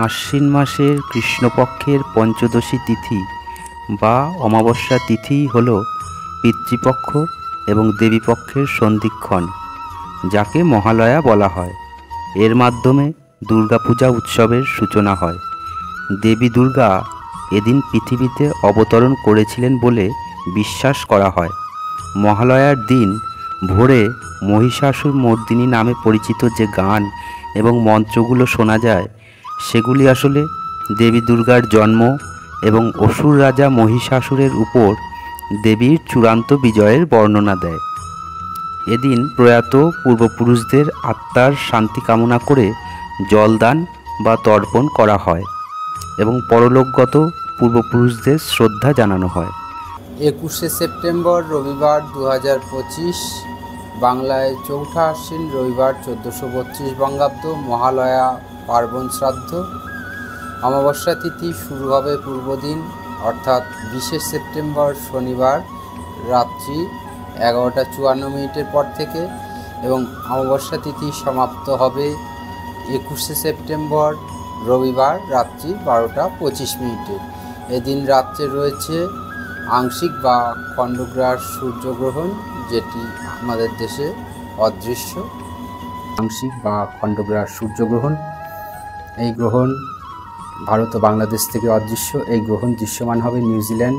আশ্বিন মাসের কৃষ্ণপক্ষের পঞ্চদশী তিথি বা অমাবস্যা তিথি হল পিতৃপক্ষ এবং দেবীপক্ষের সন্ধিক্ষণ, যাকে মহালয়া বলা হয়। এর মাধ্যমে দুর্গাপূজা উৎসবের সূচনা হয়। দেবী দুর্গা এদিন পৃথিবীতে অবতরণ করেছিলেন বলে বিশ্বাস করা হয়। মহালয়ার দিন ভোরে মহিষাসুর মর্দিনী নামে পরিচিত যে গান এবং মন্ত্রগুলো শোনা যায়, সেগুলি আসলে দেবী দুর্গার জন্ম এবং অসুর রাজা মহিষাসুরের উপর দেবীর চূড়ান্ত বিজয়ের বর্ণনা দেয়। এদিন প্রয়াত পূর্বপুরুষদের আত্মার শান্তি কামনা করে জলদান বা তর্পণ করা হয় এবং পরলোকগত পূর্বপুরুষদের শ্রদ্ধা জানানো হয়। 21শে সেপ্টেম্বর রবিবার 2025, বাংলায় চৌঠা আশ্বিন রবিবার 1432 বঙ্গাব্দ, মহালয়া পার্বণ শ্রাদ্ধ। অমাবস্যা তিথি শুরু হবে পূর্বদিন অর্থাৎ 20শে সেপ্টেম্বর শনিবার রাত্রি 11:54 পর থেকে এবং অমাবস্যা তিথি সমাপ্ত হবে 21শে সেপ্টেম্বর রবিবার রাত্রি 12:25। এদিন রাত্রে রয়েছে আংশিক বা খণ্ডগ্রাস সূর্যগ্রহণ, যেটি আমাদের দেশে অদৃশ্য। আংশিক বা খণ্ডগ্রাস সূর্যগ্রহণ, এই গ্রহণ ভারত ও বাংলাদেশ থেকে অদৃশ্য। এই গ্রহণ দৃশ্যমান হবে নিউজিল্যান্ড,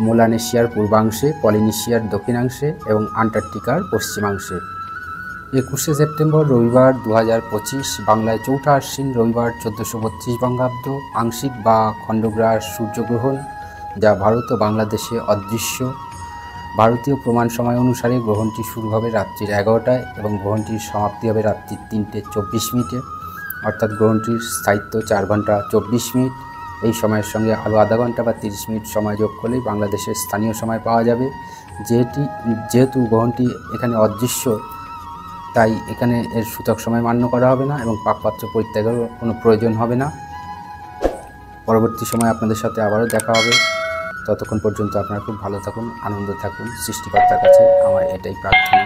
মেলানেশিয়ার পূর্বাংশে, পলিনেশিয়ার দক্ষিণাংশে এবং আন্টার্কটিকার পশ্চিমাংশে। 21শে সেপ্টেম্বর রবিবার 2025, বাংলায় চৌঠা আশ্বিন রবিবার 1432 বঙ্গাব্দ, আংশিক বা খণ্ডগ্রাস সূর্যগ্রহণ, যা ভারত ও বাংলাদেশে অদৃশ্য। ভারতীয় প্রমাণ সময় অনুসারে গ্রহণটি শুরু হবে রাত্রির 11টায় এবং গ্রহণটির সমাপ্তি হবে রাত্রি 3:24। অর্থাৎ গ্রহণটির স্থায়িত্ব 4 ঘন্টা 24 মিনিট। এই সময়ের সঙ্গে আরও আধা ঘন্টা বা 30 মিনিট সময় যোগ করলেই বাংলাদেশের স্থানীয় সময় পাওয়া যাবে। যেহেতু গ্রহণটি এখানে অদৃশ্য, তাই এখানে এর সূচক সময় মান্য করা হবে না এবং পাকপাত্র পরিত্যাগের কোনো প্রয়োজন হবে না। পরবর্তী সময় আপনাদের সাথে আবারও দেখা হবে। ততক্ষণ পর্যন্ত আপনারা খুব ভালো থাকুন, আনন্দ থাকুন। সৃষ্টিকর্তার কাছে আমার এটাই প্রার্থনা।